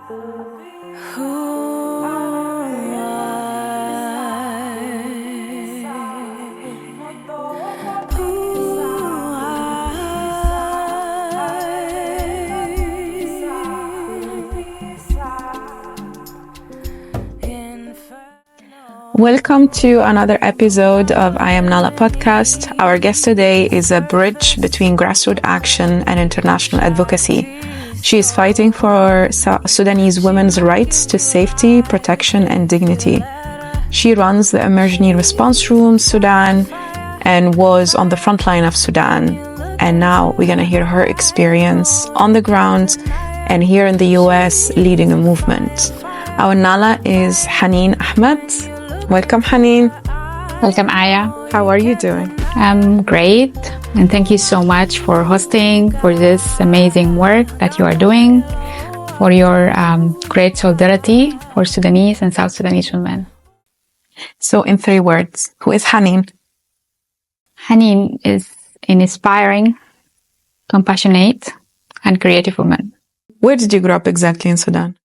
Welcome to another episode of I Am Nala podcast. Our guest today is a bridge between grassroots action and international advocacy. She is fighting for Sudanese women's rights to safety, protection, and dignity. She runs the Emergency Response Room Sudan and was on the front line of Sudan. And now we're going to hear her experience on the ground and here in the US leading a movement. Our Nala is Hanin Ahmed. Welcome, Hanin. Welcome, Aya. How are you doing? I'm great. And thank you so much for hosting, for this amazing work that you are doing, for your great solidarity for Sudanese and South Sudanese women. So in 3 words, who is Hanin? Hanin is an inspiring, compassionate, and creative woman. Where did you grow up exactly in Sudan?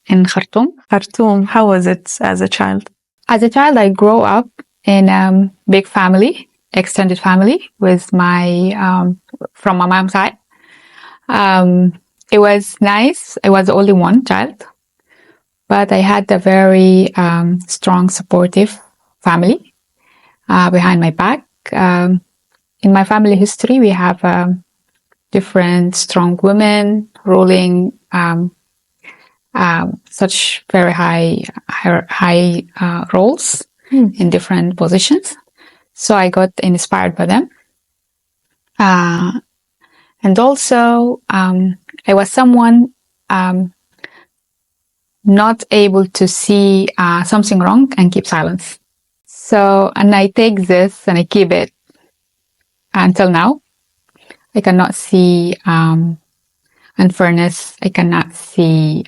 In Khartoum. Khartoum. How was it as a child? As a child, I grew up in a big family, extended family, with my from my mom's side. It was nice. I was the only one child, but I had a very strong, supportive family behind my back. In my family history, we have different strong women ruling such very high roles in different positions. So I got inspired by them. And also, I was someone not able to see something wrong and keep silence. So, and I take this and I keep it until now. I cannot see unfairness. I cannot see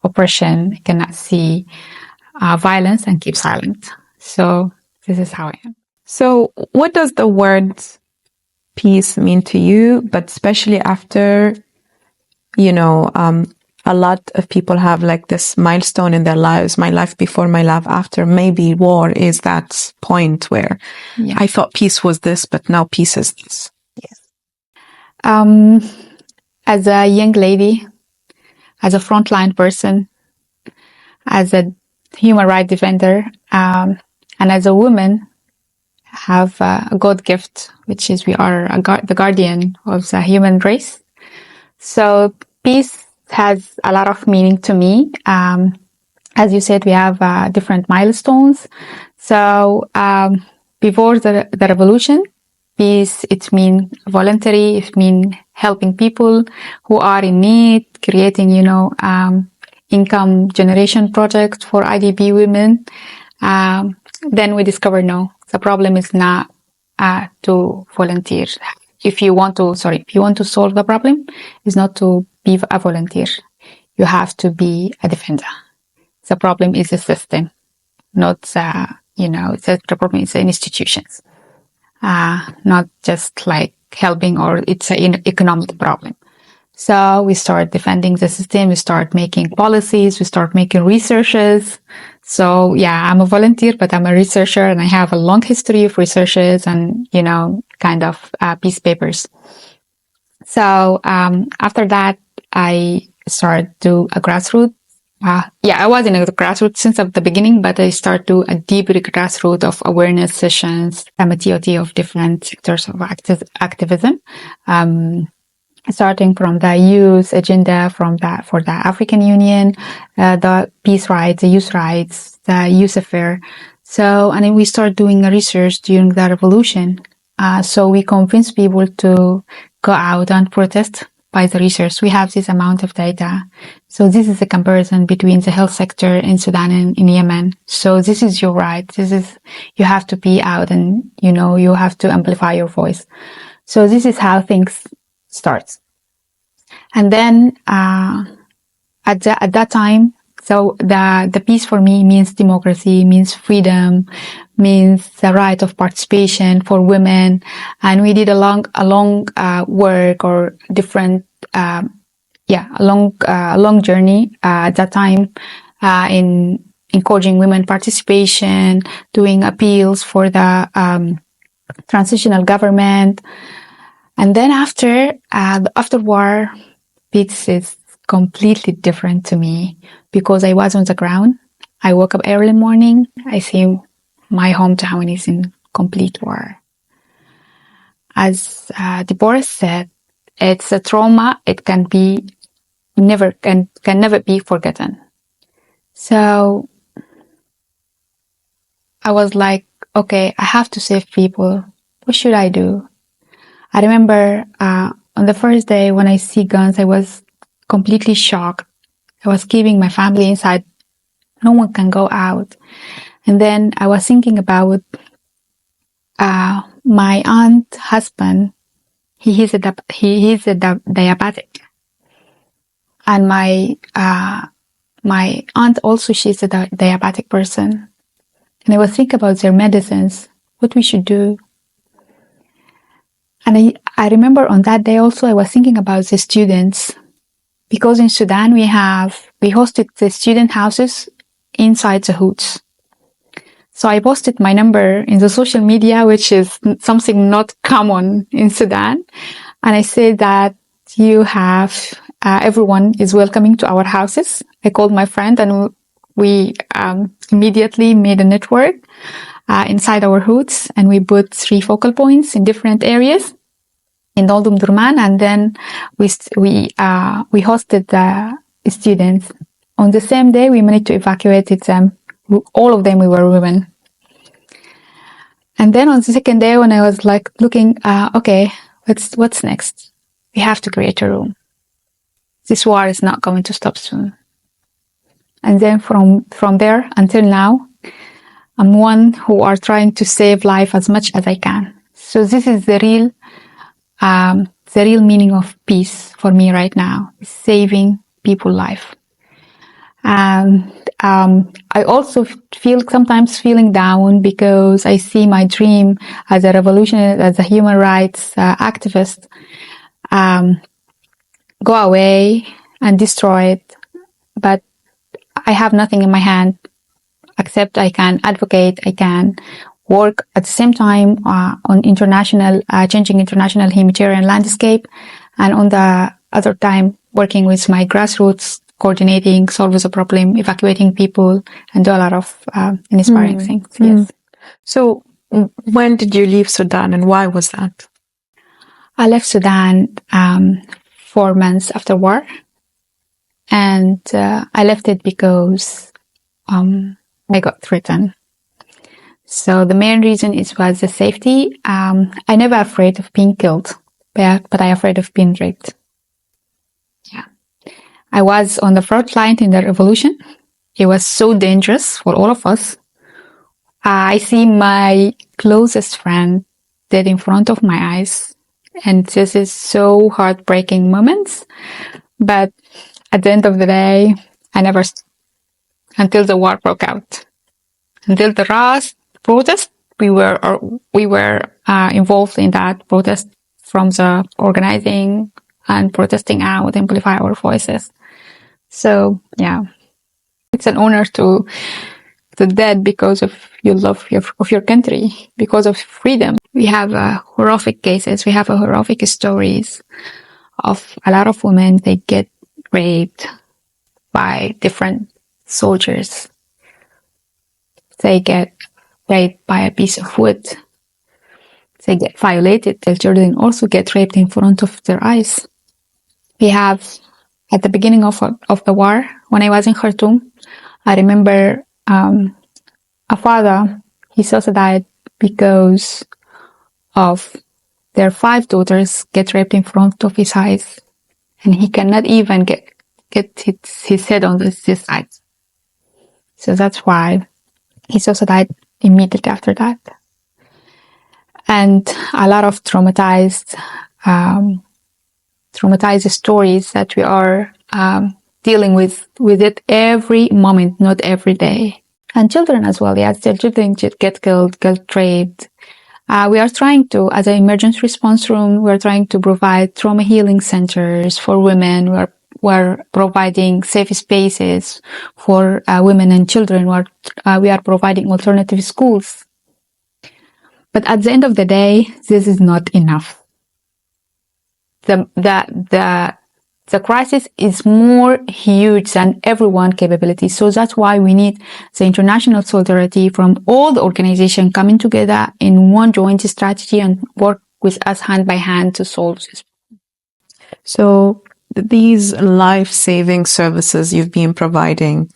oppression. I cannot see violence and keep silent. So this is how I am. So what does the word peace mean to you? But especially after, a lot of people have like this milestone in their lives, my life before, my life after. Maybe war is that point where I thought peace was this, but now peace is this. Yes. As a young lady, as a frontline person, as a human rights defender, and as a woman, have a God gift, which is we are the guardian of the human race. So peace has a lot of meaning to me. As you said, we have different milestones. So before the revolution, peace, it means voluntary, it means helping people who are in need, creating, income generation project for IDP women. Then we discover, no, the problem is not to volunteer. If you want to solve the problem, it's not to be a volunteer. You have to be a defender. The problem is the system, not, the problem is the institutions. Not just like helping, or it's an economic problem. So we start defending the system, we start making policies, we start making researches. So I'm a volunteer, but I'm a researcher and I have a long history of researches and, peace papers. So, after that, I started to a grassroots. I was in a grassroots since the beginning, but I started to a deeper grassroots of awareness sessions, TOT of different sectors of activism. Starting from the youth agenda, for the African Union, the peace rights, the youth rights, the youth affair. So, and then we started doing research during the revolution. So we convinced people to go out and protest by the research. We have this amount of data. So this is a comparison between the health sector in Sudan and in Yemen. So this is your right. You have to be out and, you have to amplify your voice. So this is how things starts. And then, at that time, so the peace for me means democracy, means freedom, means the right of participation for women. And we did a long work or different, a long journey at that time in encouraging women participation, doing appeals for the transitional government. And then after war, peace is completely different to me because I was on the ground. I woke up early morning. I see my hometown is in complete war. As Deborah said, it's a trauma. It can never be forgotten. So I was like, okay, I have to save people. What should I do? I remember on the first day when I see guns, I was completely shocked. I was keeping my family inside. No one can go out. And then I was thinking about my aunt husband. He is a diabetic, and my aunt also, she's a diabetic person. And I was thinking about their medicines, what we should do. And I remember on that day also I was thinking about the students, because in Sudan we hosted the student houses inside the hoods. So I posted my number in the social media, which is something not common in Sudan. And I said that everyone is welcoming to our houses. I called my friend and we immediately made a network inside our hoods, and we put 3 focal points in different areas in Doldum Durman, and then we hosted the students. On the same day, we managed to evacuate them. All of them, we were women. And then on the second day, when I was like looking, okay, what's next? We have to create a room. This war is not going to stop soon. And then from there until now, I'm one who are trying to save life as much as I can. So this is the real meaning of peace for me right now, is saving people's life. And I also sometimes feeling down because I see my dream as a revolutionary, as a human rights activist, go away and destroy it. But I have nothing in my hand except I can advocate, I can work at the same time on changing international humanitarian landscape, and on the other time working with my grassroots, coordinating, solving the problem, evacuating people, and do a lot of inspiring things. Yes. So when did you leave Sudan, and why was that? I left Sudan 4 months after war, and I left it because I got threatened. So the main reason was the safety. I never afraid of being killed, but I afraid of being raped. Yeah. I was on the front line in the revolution. It was so dangerous for all of us. I see my closest friend dead in front of my eyes. And this is so heartbreaking moments. But at the end of the day, until the war broke out. Until the last protest, we were involved in that protest, from the organizing and protesting out, amplify our voices. So yeah, it's an honor to the dead because of your love of your country, because of freedom. We have horrific cases. We have horrific stories of a lot of women. They get raped by different soldiers. They get raped by a piece of wood. They get violated. Their children also get raped in front of their eyes. We have, at the beginning of the war, when I was in Khartoum, I remember a father, he suicided because of their 5 daughters get raped in front of his eyes, and he cannot even get his head on this side. So that's why he suicided immediately after that. And a lot of traumatized stories that we are dealing with it every moment, not every day. And children as well. Yes, their children get killed, get raped. We are trying to, as an emergency response room, we are trying to provide trauma healing centers for women. We are We're providing safe spaces for women and children. We are providing alternative schools. But at the end of the day, this is not enough. The crisis is more huge than everyone's capability. So that's why we need the international solidarity from all the organizations coming together in one joint strategy and work with us hand by hand to solve this. So these life-saving services you've been providing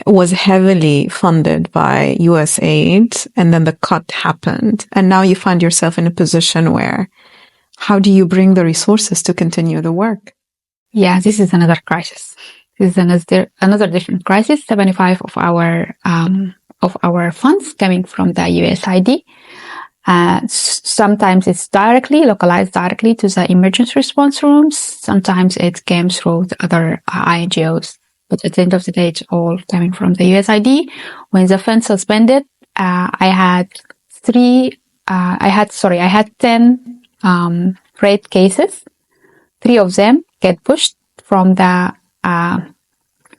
was heavily funded by US aid, and then the cut happened. And now you find yourself in a position where how do you bring the resources to continue the work? Yeah, this is another crisis. This is another different crisis. 75 of our funds coming from the USAID. Sometimes it's localized directly to the emergency response rooms. Sometimes it came through the other INGOs. But at the end of the day, it's all coming from the USAID. When the fund suspended, I had 10 rape cases. 3 of them get pushed from the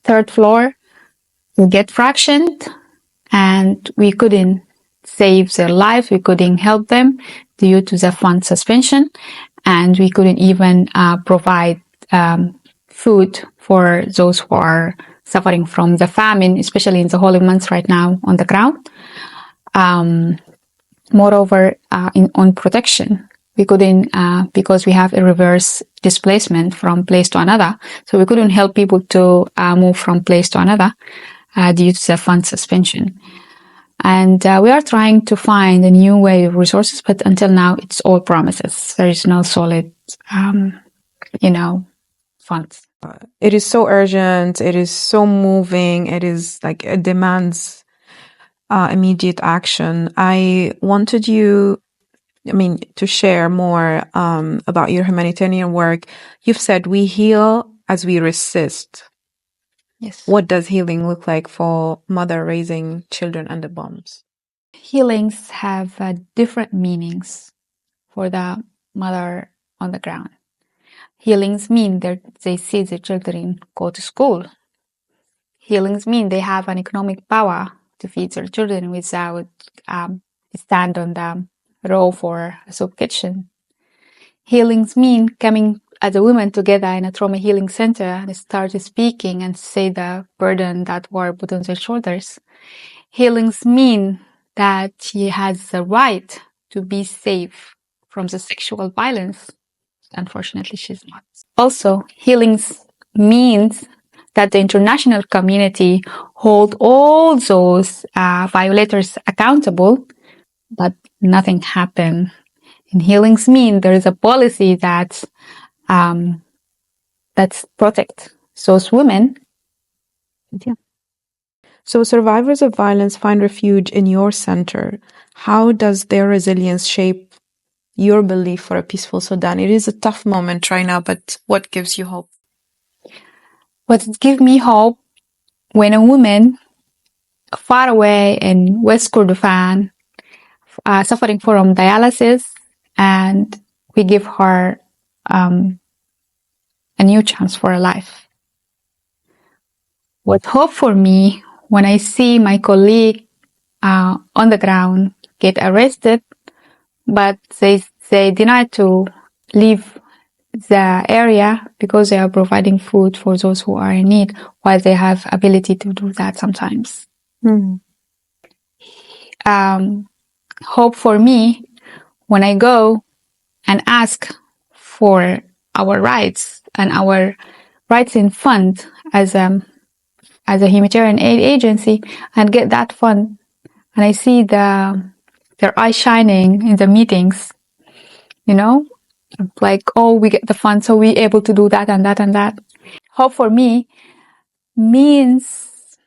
third floor to get fractioned, and we couldn't save their lives. We couldn't help them due to the fund suspension, and we couldn't even provide food for those who are suffering from the famine, especially in the holy months right now on the ground. Moreover, on protection, we couldn't, because we have a reverse displacement from place to another. So we couldn't help people to move from place to another due to the fund suspension. And we are trying to find a new way of resources, but until now, it's all promises. There is no solid, funds. It is so urgent. It is so moving. It is like it demands immediate action. I wanted you to share more about your humanitarian work. You've said we heal as we resist. Yes. What does healing look like for mother raising children under bombs? Healings have different meanings for the mother on the ground. Healings mean that they see the children go to school. Healings mean they have an economic power to feed their children without stand on the roof or a soup kitchen. Healings mean coming as a woman together in a trauma healing center and start speaking and say the burden that were put on their shoulders. Healings mean that she has the right to be safe from the sexual violence. Unfortunately, she's not. Also, healings means that the international community hold all those violators accountable, but nothing happened. And healings mean there is a policy that protect those women. Yeah. So survivors of violence find refuge in your center. How does their resilience shape your belief for a peaceful Sudan? It is a tough moment right now, but what gives you hope? What gives me hope when a woman far away in West Kordofan suffering from dialysis, and we give her a new chance for a life. What hope for me when I see my colleague on the ground get arrested, but they deny to leave the area because they are providing food for those who are in need, while they have ability to do that sometimes. Hope for me when I go and ask for our rights and our rights in fund as a humanitarian aid agency and get that fund, and I see their eyes shining in the meetings, like, oh, we get the fund, so we're able to do that and that and that. Hope for me means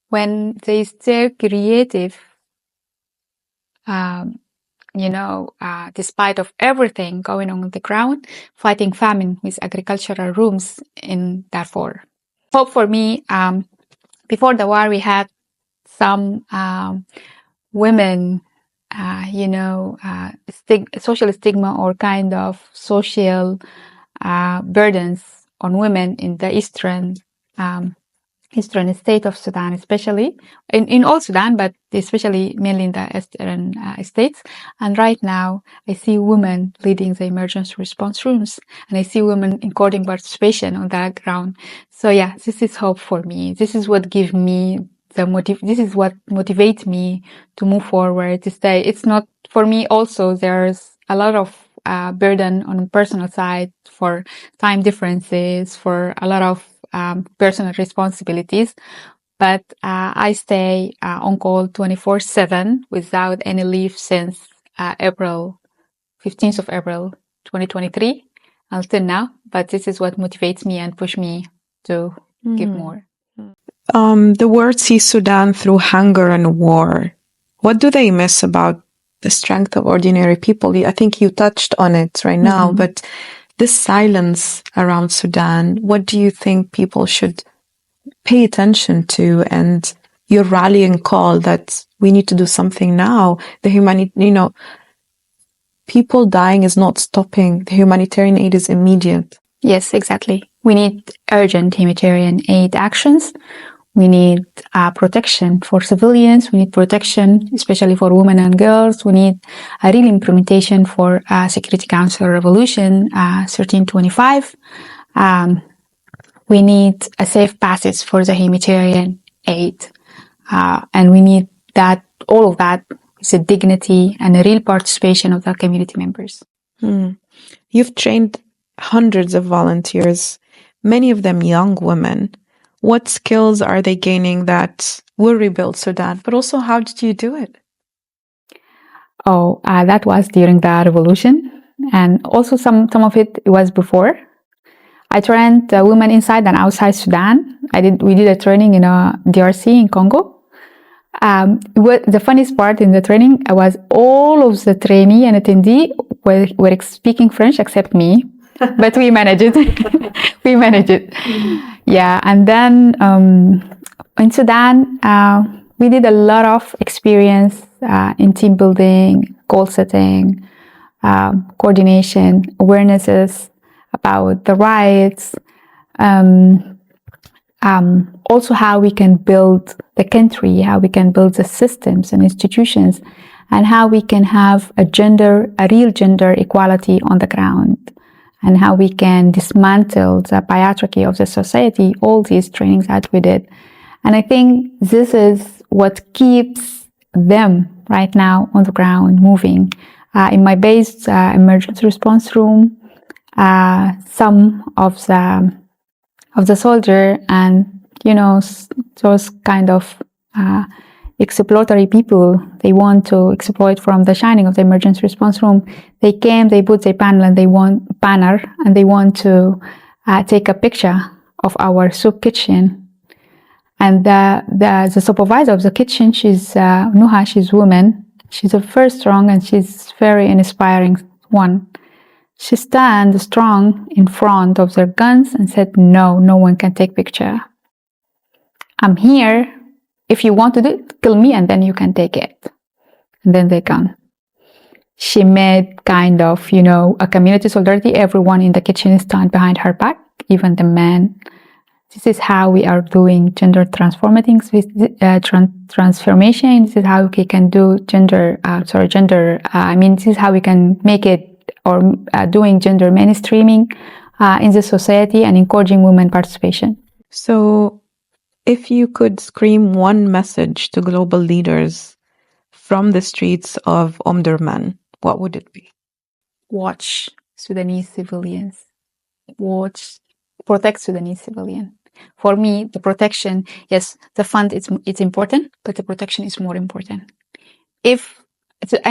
when they stay creative, despite of everything going on the ground, fighting famine with agricultural rooms in Darfur. Hope for me, before the war, we had some women, social stigma or kind of social burdens on women in the eastern state of Sudan, especially in all Sudan, but especially mainly in the eastern states. And right now, I see women leading the emergency response rooms, and I see women including participation on that ground. So yeah, this is hope for me. This is what gives me this is what motivates me to move forward, to stay. It's not for me. Also, there's a lot of burden on the personal side for time differences, for a lot of personal responsibilities. But I stay on call 24/7 without any leave since April 15th of April 2023 until now. But this is what motivates me and push me to give more. The world sees Sudan through hunger and war. What do they miss about the strength of ordinary people? I think you touched on it right now, but this silence around Sudan, what do you think people should pay attention to? And your rallying call that we need to do something now. The people dying is not stopping. The humanitarian aid is immediate. Yes, exactly. We need urgent humanitarian aid actions. We need protection for civilians. We need protection, especially for women and girls. We need a real implementation for Security Council Resolution 1325. We need a safe passage for the humanitarian aid. And we need that, all of that is a dignity and a real participation of the community members. You've trained hundreds of volunteers, many of them young women. What skills are they gaining that will rebuild Sudan? But also, how did you do it? That was during the revolution. And also some of it was before. I trained women inside and outside Sudan. We did a training in DRC in Congo. The funniest part in the training was all of the trainee and attendee were speaking French except me, but we managed it. We managed it. Yeah, and then in Sudan, we did a lot of experience in team building, goal setting, coordination, awarenesses about the rights, also how we can build the country, how we can build the systems and institutions, and how we can have a real gender equality on the ground, and how we can dismantle the patriarchy of the society, all these trainings that we did. And I think this is what keeps them right now on the ground moving. In my base emergency response room, some of the soldier and those kind of exploratory people, they want to exploit from the shining of the emergency response room. They came, they put their banner, and they want to take a picture of our soup kitchen. And the supervisor of the kitchen, she's Nuha, she's woman. She's a very strong and she's very inspiring one. She stands strong in front of their guns and said, no one can take picture. I'm here. If you want to do it, kill me and then you can take it. And then they come. She made kind of, a community solidarity. Everyone in the kitchen stand behind her back, even the men. This is how we are doing gender transformation. This is how we can do this is how we can make it or doing gender mainstreaming in the society and encouraging women participation. So if you could scream one message to global leaders from the streets of Omdurman, what would it be? Watch Sudanese civilians. Protect Sudanese civilians. For me, the protection, yes, the fund it's important, but the protection is more important. I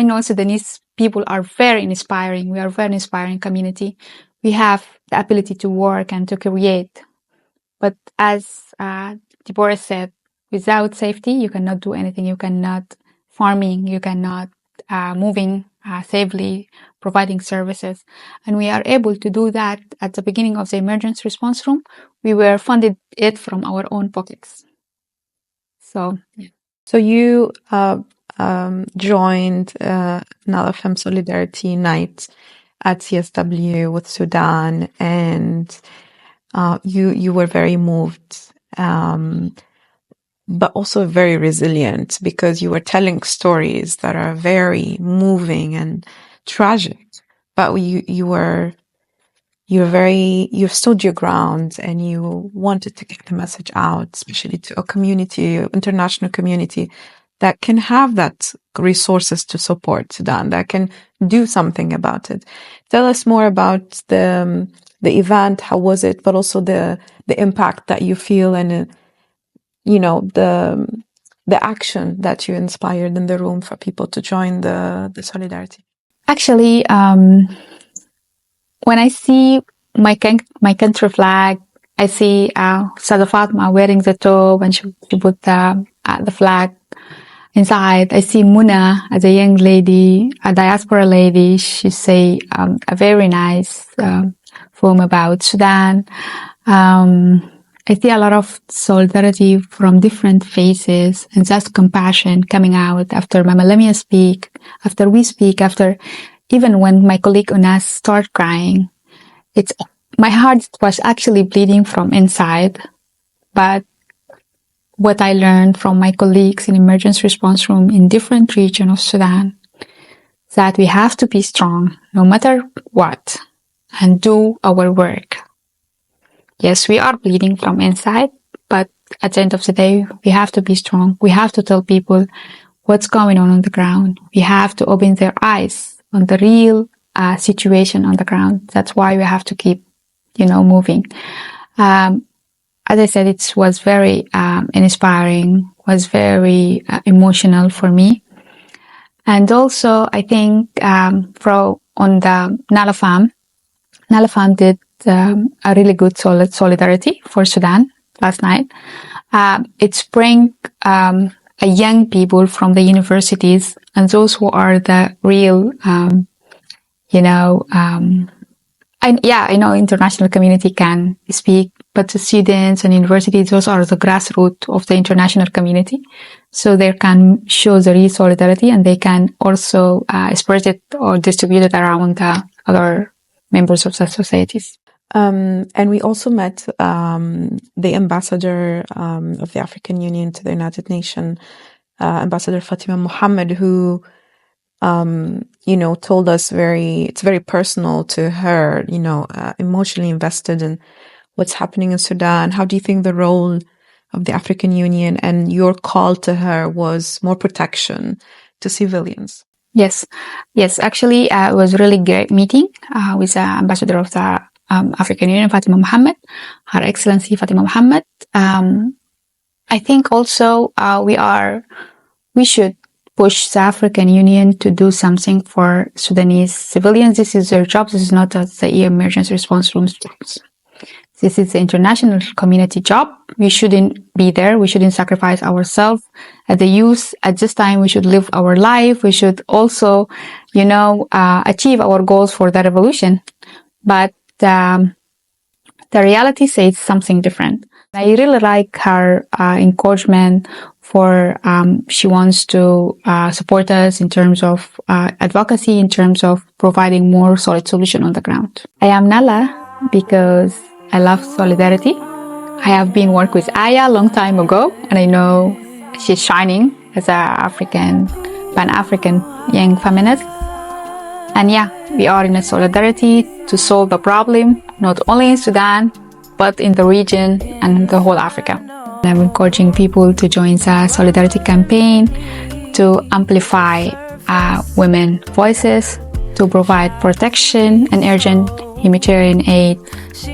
know Sudanese people are very inspiring. We are a very inspiring community. We have the ability to work and to create. But as Deborah said, without safety, you cannot do anything. You cannot farming. You cannot moving safely, providing services. And we are able to do that at the beginning of the emergency response room. We were funded it from our own pockets. So, yeah. So you joined Nala Femme Solidarity Night. at CSW with Sudan, and you were very moved, but also very resilient, because you were telling stories that are very moving and tragic. But you've stood your ground, and you wanted to get the message out, especially to a community, international community, that can have that resources to support Sudan, that can do something about it. Tell us more about the event. How was it? But also the impact that you feel, and the action that you inspired in the room for people to join the solidarity. Actually, when I see my country flag, I see Sada Fatma wearing the top, and she put the flag inside. I see Muna as a young lady, a diaspora lady. She say a very nice poem about Sudan. I see a lot of solidarity from different faces, and just compassion coming out after Mama Lamia speak, after we speak, after even when my colleague Unas start crying. My heart was actually bleeding from inside. But what I learned from my colleagues in emergency response room in different regions of Sudan, that we have to be strong no matter what and do our work. Yes, we are bleeding from inside, but at the end of the day, we have to be strong. We have to tell people what's going on the ground. We have to open their eyes on the real situation on the ground. That's why we have to keep, moving. As I said, it was very inspiring, was very emotional for me. And also, I think on the Nala Farm did a really good solidarity for Sudan last night. It's bring a young people from the universities and those who are the real, I know international community can speak, but the students and universities, those are the grassroots of the international community. So they can show the real solidarity, and they can also spread it or distribute it around other members of the societies. And we also met the ambassador of the African Union to the United Nations, Ambassador Fatima Mohammed, who told us it's very personal to her, emotionally invested in what's happening in Sudan. How do you think the role of the African Union and your call to her was more protection to civilians? Yes. Actually, it was a really great meeting with the ambassador of the African Union, Fatima Mohammed, Her Excellency Fatima Mohammed. I think also we should push the African Union to do something for Sudanese civilians. This is their job. This is not the emergency response room's jobs. This is the international community job. We shouldn't be there. We shouldn't sacrifice ourselves. As the youth, at this time, we should live our life. We should also, achieve our goals for the revolution. But the reality says something different. I really like her encouragement for she wants to support us in terms of advocacy, in terms of providing more solid solution on the ground. I am Nala because I love solidarity. I have been working with Aya a long time ago, and I know she's shining as an Pan-African young feminist. And we are in a solidarity to solve the problem, not only in Sudan, but in the region and the whole Africa. I'm encouraging people to join the solidarity campaign to amplify women voices, to provide protection and urgent humanitarian aid,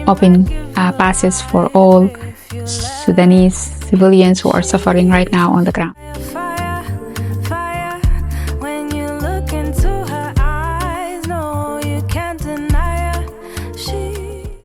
open passes for all Sudanese civilians who are suffering right now on the ground.